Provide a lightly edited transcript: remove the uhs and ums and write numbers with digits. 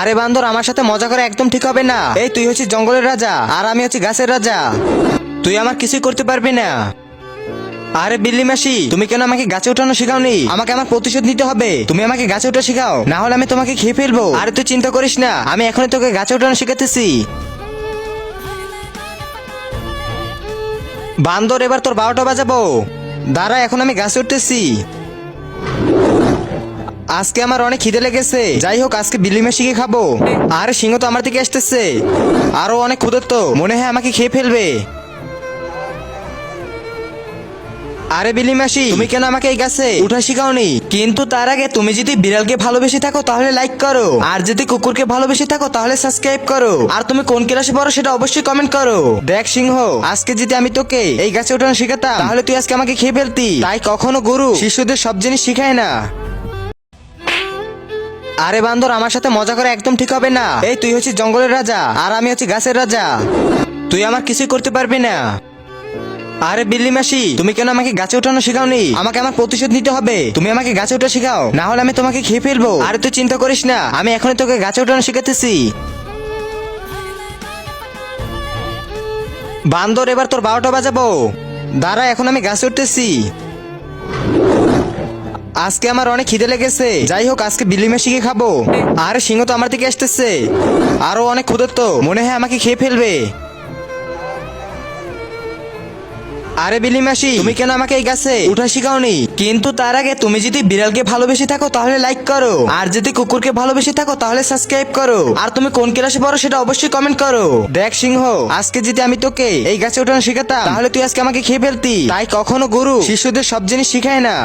আরে বান্দর, আমার সাথে মজা করে একদম ঠিক হবে না। এই তুই হচ্ছিস জঙ্গলের রাজা আর আমি হচ্ছি গাছের রাজা। তুই আমার কিছুই করতে পারবি না। আরে বিল্লি মাসি, তুমি কেন আমাকে গাছে ওঠানো শেখাওনি? আমাকে আমার প্রতিশোধ নিতে হবে। তুমি আমাকে গাছে ওঠা শেখাও, না হলে আমি তোমাকে খেয়ে ফেলবো। আরে তুই চিন্তা করিস না, আমি এখনই তোকে গাছে ওঠানো শেখাতেছি। বান্দর, এবার তোর 12টা বাজাবো। দাঁড়া, এখন আমি গাছে উঠতেছি। আজকে আমার অনেক খিদে লেগেছে। যাই হোক, আজকে বিল্লি মাসিকে খাবো। আরে সিংহ তো আমার দিকে আসতেছে। আরো অনেক ক্ষুধার্ত, মনে হয় আমাকে খেয়ে ফেলবে। আরে বিলি মাসি, তুমি কেন আমাকে এই গাছে উঠা শিখাওনি? কিন্তু তার আগে তুমি যদি বিড়ালকে ভালোবেসে থাকো তাহলে লাইক করো, আর যদি কুকুরকে ভালোবেসে থাকো তাহলে সাবস্ক্রাইব করো, আর তুমি কোন ক্লাসে পড়ো সেটা অবশ্যই কমেন্ট করো। দেখ সিংহ, আজকে যদি আমি তোকে এই গাছে উঠানো শেখাতাম তাহলে তুই আজকে আমাকে খেয়ে ফেলতি। তাই কখনো গুরু শিষ্যদের সব জিনিস শিখায় না। আরে বান্দর, আমার সাথে মজা করে একদম ঠিক হবে না। এই তুই হচ্ছিস জঙ্গলের রাজা আর আমি হচ্ছি গাছের রাজা। তুই আমার কিছুই করতে পারবি না। আরে বিল্লি মাসি, তুমি কেন আমাকে গাছে ওঠানো শেখাওনি? আমাকে আমার প্রতিশোধ নিতে হবে। তুমি আমাকে গাছে ওঠা শেখাও, না হলে আমি তোমাকে খেয়ে ফেলবো। আরে তুই চিন্তা করিস না, আমি এখনই তোকে গাছে ওঠানো শেখাতেছি। বান্দর, এবার তোর 12টা বাজাবো। দাঁড়া, এখন আমি গাছে উঠতেছি। আজকে আমার অনেক খিদে লেগেছে। যাই হোক, আজকে বিল্লি মাসিকে খাবো। আরে সিংহ তো আমার দিকে আসতেছে। আরো অনেক ক্ষুধার্ত, মনে হয় আমাকে খেয়ে ফেলবে। আরে বিলি মাসি, তুমি কেন আমাকে এই গাছে উঠা শিখাওনি? কিন্তু তার আগে তুমি যদি বিড়ালকে ভালোবেসে থাকো তাহলে লাইক করো, আর যদি কুকুরকে ভালোবেসে থাকো তাহলে সাবস্ক্রাইব করো, আর তুমি কোন ক্লাসে পড়ো সেটা অবশ্যই কমেন্ট করো। দেখ সিংহ, আজকে যদি আমি তোকে এই গাছে উঠানো শেখাতাম তাহলে তুই আজকে আমাকে খেয়ে ফেলতি। তাই কখনো গুরু শিষ্যদের সব জিনিস শিখায় না।